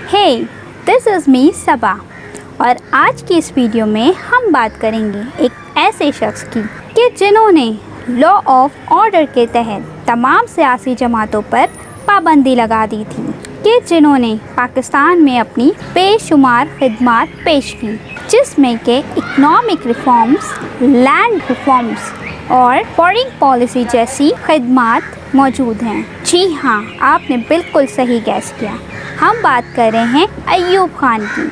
Hey, this is me सबा और आज की इस वीडियो में हम बात करेंगे एक ऐसे शख्स की कि जिन्होंने लॉ ऑफ ऑर्डर के तहत तमाम सियासी जमातों पर पाबंदी लगा दी थी, कि जिन्होंने पाकिस्तान में अपनी बेशुमार खिदमात पेश की, जिसमें के इकनॉमिक रिफॉर्म्स, लैंड रिफॉर्म्स और फॉरेन पॉलिसी जैसी खिदमात मौजूद हैं। जी हाँ, आपने बिल्कुल सही गैस किया, हम बात कर रहे हैं अय्यूब खान की।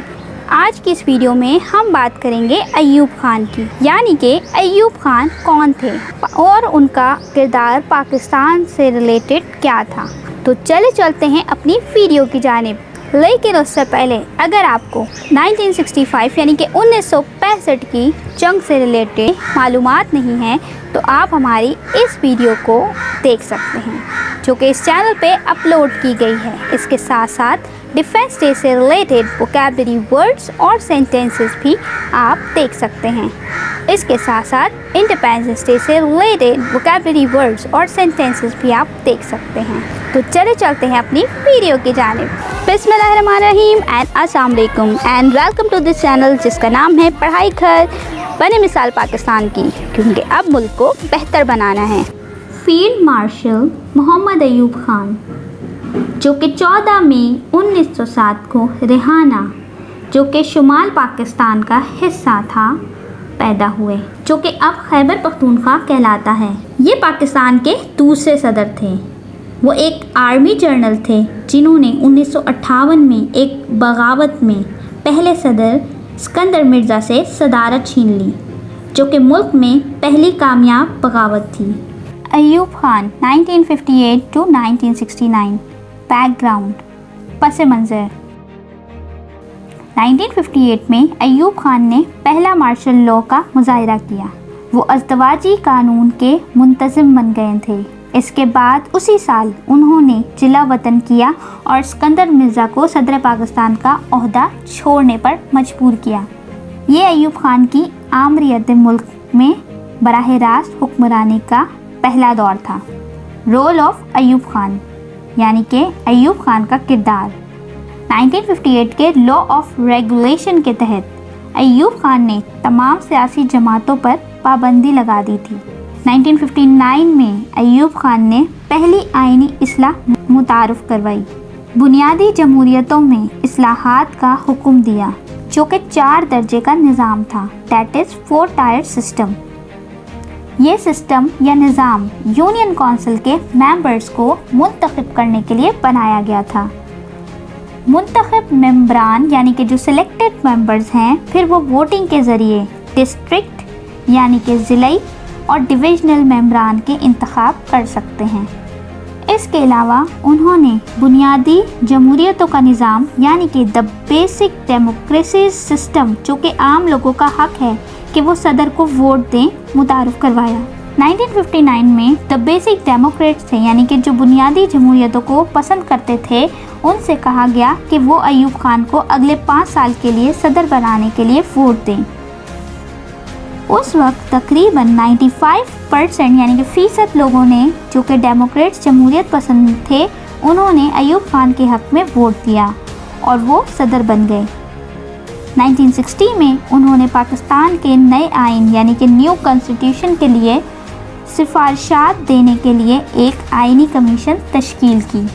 आज की इस वीडियो में हम बात करेंगे अय्यूब खान की, यानी कि अय्यूब खान कौन थे और उनका किरदार पाकिस्तान से रिलेटेड क्या था। तो चले चलते हैं अपनी वीडियो की जानिब, लेकिन उससे पहले अगर आपको 1965 यानी कि 1965 की जंग से रिलेटेड मालूमात नहीं है तो आप हमारी इस वीडियो को देख सकते हैं, जो कि इस चैनल पे अपलोड की गई है। इसके साथ साथ डिफेंस डे से रिलेटेड वोकैबुलरी वर्ड्स और सेंटेंसेस भी आप देख सकते हैं। इसके साथ साथ इंडिपेंडेंस डे से रिलेटेड वोकैबुलरी वर्ड्स और सेंटेंसेस भी आप देख सकते हैं। तो चले चलते हैं अपनी वीडियो की जानिब। बिस्मिल्लाहिर्रहमानिर्रहीम एंड अस्सलाम वालेकुम and welcome to this channel, जिसका नाम है पढ़ाई घर बने मिसाल पाकिस्तान की, क्योंकि अब मुल्क को बेहतर बनाना है। फील्ड मार्शल मोहम्मद अय्यूब खान, जो कि 14 मई 1907 को रिहाना, जो कि शुमाल पाकिस्तान का हिस्सा था, पैदा हुए, जो कि अब खैबर पख्तूनख्वा कहलाता है। ये पाकिस्तान के दूसरे सदर थे। वो एक आर्मी जनरल थे जिन्होंने 1958 में एक बगावत में पहले सदर सिकंदर मिर्ज़ा से सदारत छीन ली, जो कि मुल्क में पहली कामयाब बगावत थी। अय्यूब खान 1958 to 1969। बैकग्राउंड, पस मंज़र। 1958 में अय्यूब खान ने पहला मार्शल लॉ का मुज़ाहिरा किया। वो अज़दवाजी कानून के मुंतज़िम बन गए थे। इसके बाद उसी साल उन्होंने जिला वतन किया और सिकंदर मिर्ज़ा को सदर पाकिस्तान का ओहदा छोड़ने पर मजबूर किया। ये अय्यूब खान की आमरीत मुल्क में बराह रास्त हुक्मरानी का पहला दौर था। रोल ऑफ अय्यूब खान, यानी कि अय्यूब खान का किरदार। 1958 के लॉ ऑफ रेगुलेशन के तहत अय्यूब खान ने तमाम सियासी जमातों पर पाबंदी लगा दी थी। 1959 में अय्यूब खान ने पहली आईनी इस्लाह मुतारफ़ करवाई। बुनियादी जमहूरियतों में इस्लाहात का हुक्म दिया, जो कि 4 दर्जे का निज़ाम था, दैट इज़ 4 टायर सिस्टम। ये सिस्टम या निज़ाम यूनियन काउंसिल के मेंबर्स को मुंतखब करने के लिए बनाया गया था। मुंतखब मेंबरान यानी कि जो सिलेक्टेड मेंबर्स हैं, फिर वो वोटिंग के ज़रिए डिस्ट्रिक्ट यानी कि ज़िलाई और डिविजनल मेंबरान के इंतखाब कर सकते हैं। इसके अलावा उन्होंने बुनियादी जमहूरियतों का निज़ाम यानी कि द बेसिक डेमोक्रेसी सिस्टम, जो कि आम लोगों का हक है कि वो सदर को वोट दें, मुतारफ़ करवाया। 1959 में द बेसिक डेमोक्रेट्स थे, यानी कि जो बुनियादी जमहूरियतों को पसंद करते थे, उनसे कहा गया कि वो अय्यूब खान को अगले 5 साल के लिए सदर बनाने के लिए वोट दें। उस वक्त तकरीबन 95% यानी कि फ़ीसद लोगों ने, जो कि डेमोक्रेट्स जमहूरियत पसंद थे, उन्होंने अय्यूब खान के हक़ में वोट दिया और वो सदर बन गए। 1960 में उन्होंने पाकिस्तान के नए आइन यानी कि न्यू कॉन्स्टिट्यूशन के लिए सिफारिशात देने के लिए एक आइनी कमीशन तश्कील की।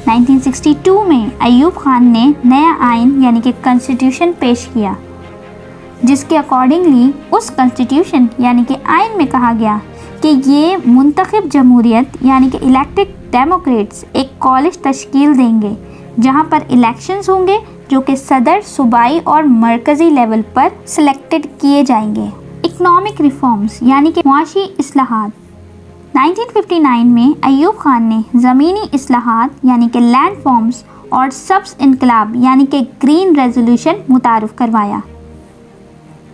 1962 में अय्यूब खान ने नया आइन यानी कि कॉन्स्टिट्यूशन पेश किया, जिसके अकॉर्डिंगली उस कॉन्स्टिट्यूशन यानी कि आइन में कहा गया कि ये मुंतखब जमहूरियत यानी कि इलेक्टेड डेमोक्रेट्स एक कॉलेज तश्कील देंगे, जहां पर इलेक्शंस होंगे, जो कि सदर, सूबाई और मरकज़ी लेवल पर सिलेक्टेड किए जाएंगे। इकनॉमिक रिफॉर्म्स यानी कि मुआशी इस्लाहात। 1959 में अय्यूब खान ने ज़मीनी इस्लाहात यानी कि लैंड फॉर्म्स और सब्ज़ इनकलाब यानी कि ग्रीन रेजोल्यूशन मुतारफ़ करवाया।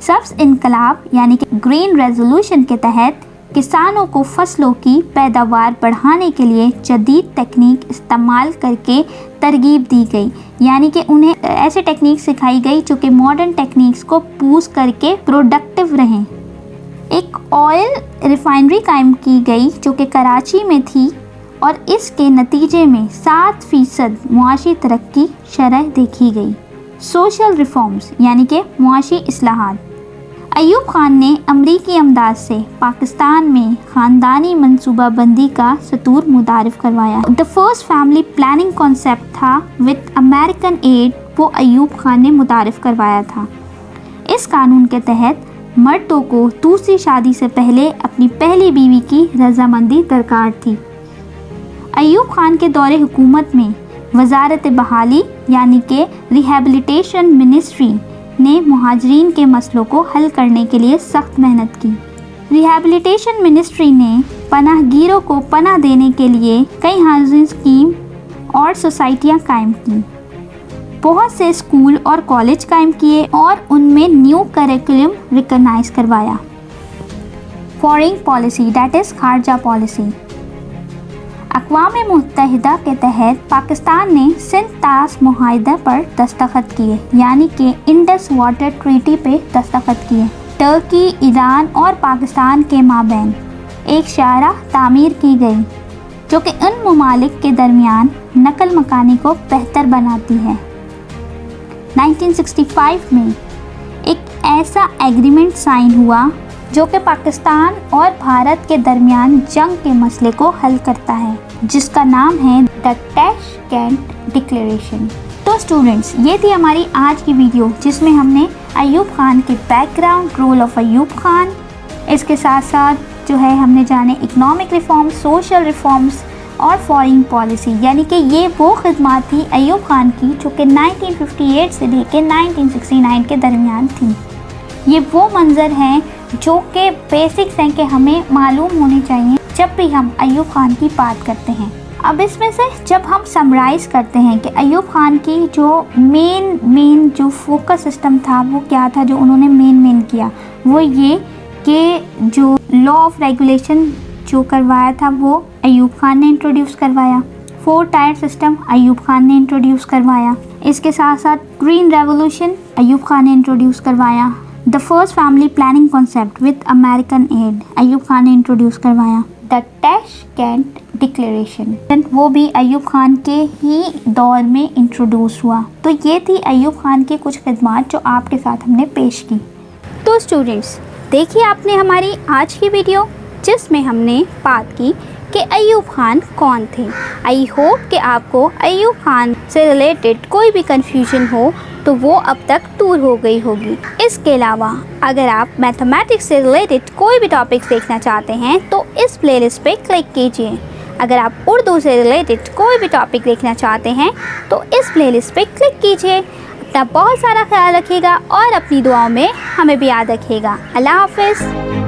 सब्ज़ इनकलाब यानी कि ग्रीन रेजोल्यूशन के तहत किसानों को फसलों की पैदावार बढ़ाने के लिए जदीद तकनीक इस्तेमाल करके तरगीब दी गई, यानी कि उन्हें ऐसे टेक्निक सिखाई गई जो कि मॉडर्न टेक्निक्स को यूज़ करके प्रोडक्टिव रहें। एक ऑयल रिफाइनरी कायम की गई जो कि कराची में थी اور اس کے نتیجے میں 7% معاشی ترقی شرح دیکھی گئی۔ سوشل ریفارمز یعنی کہ معاشی اصلاحات۔ ایوب خان نے امریکی امداد سے پاکستان میں خاندانی منصوبہ بندی کا سطور متعارف کروایا۔ The first family planning concept تھا with American aid، وہ ایوب خان نے متعارف کروایا تھا۔ اس قانون کے تحت مردوں کو دوسری شادی سے پہلے اپنی پہلی بیوی کی رضامندی درکار تھی۔ ایوب خان کے دور حکومت میں وزارت بحالی یعنی کہ ریہیبلیٹیشن منسٹری نے مہاجرین کے مسئلوں کو حل کرنے کے لیے سخت محنت کی۔ ریہیبلیٹیشن منسٹری نے پناہ گیروں کو پناہ دینے کے لیے کئی ہاؤسنگ اسکیم اور سوسائٹیاں قائم کیں، بہت سے اسکول اور کالج قائم کیے اور ان میں نیو کریکولم ریکگنائز کروایا۔ فارن پالیسی دیٹ از خارجہ پالیسی۔ اقوام متحدہ کے تحت پاکستان نے سندھ طاس معاہدہ پر دستخط کیے یعنی کہ انڈس واٹر ٹریٹی پہ دستخط کیے۔ ترکی، ایران اور پاکستان کے مابین ایک شاہراہ تعمیر کی گئی جو کہ ان ممالک کے درمیان نقل مکانی کو بہتر بناتی ہے۔ 1965 میں ایک ایسا ایگریمنٹ سائن ہوا جو کہ پاکستان اور بھارت کے درمیان جنگ کے مسئلے کو حل کرتا ہے، جس کا نام ہے دا تاشکند ڈکلیریشن۔ تو اسٹوڈنٹس، یہ تھی ہماری آج کی ویڈیو جس میں ہم نے ایوب خان کے background, role of Ayub Khan, اس کے ساتھ ساتھ جو ہے ہم نے جانے اکنامک ریفارمز، سوشل ریفارمز اور فارن پالیسی، یعنی کہ یہ وہ خدمات تھی ایوب خان کی جو کہ 1958 سے لے کے 1969 کے درمیان تھیں۔ یہ وہ منظر ہیں جو کہ بیسکس ہیں کہ ہمیں معلوم ہونے چاہیے جب بھی ہم ایوب خان کی بات کرتے ہیں۔ اب اس میں سے جب ہم سمرائز کرتے ہیں کہ ایوب خان کی جو مین جو فوکس سسٹم تھا وہ کیا تھا، جو انہوں نے مین کیا، وہ یہ کہ جو لا آف ریگولیشن جو کروایا تھا وہ ایوب خان نے انٹروڈیوس کروایا۔ 4 ٹائر سسٹم ایوب خان نے انٹروڈیوس کروایا۔ اس کے ساتھ ساتھ گرین ریولوشن ایوب خان نے انٹروڈیوس کروایا۔ The first family planning concept with American aid Ayub Khan نے انٹروڈیوس کروایا۔ The تاشکند ڈکلیریشن وہ بھی ایوب خان کے ہی دور میں انٹروڈیوس ہوا۔ تو یہ تھی ایوب خان کی کچھ خدمات جو آپ کے ساتھ ہم نے پیش کی۔ تو اسٹوڈنٹس، دیکھیے آپ نے ہماری آج کی ویڈیو جس میں ہم نے بات کی کہ ایوب خان کون تھے۔ آئی ہوپ کہ آپ کو ایوب خان سے ریلیٹڈ کوئی بھی کنفیوژن ہو تو وہ اب تک دور ہو گئی ہوگی۔ اس کے علاوہ اگر آپ میتھمیٹکس سے ریلیٹڈ کوئی بھی ٹاپکس دیکھنا چاہتے ہیں تو اس پلے لسٹ پہ کلک کیجیے۔ اگر آپ اردو سے ریلیٹڈ کوئی بھی ٹاپک دیکھنا چاہتے ہیں تو اس پلے لسٹ پہ کلک کیجیے۔ اپنا بہت سارا خیال رکھیے گا اور اپنی دعاؤں میں ہمیں بھی یاد رکھیے گا۔ اللہ حافظ۔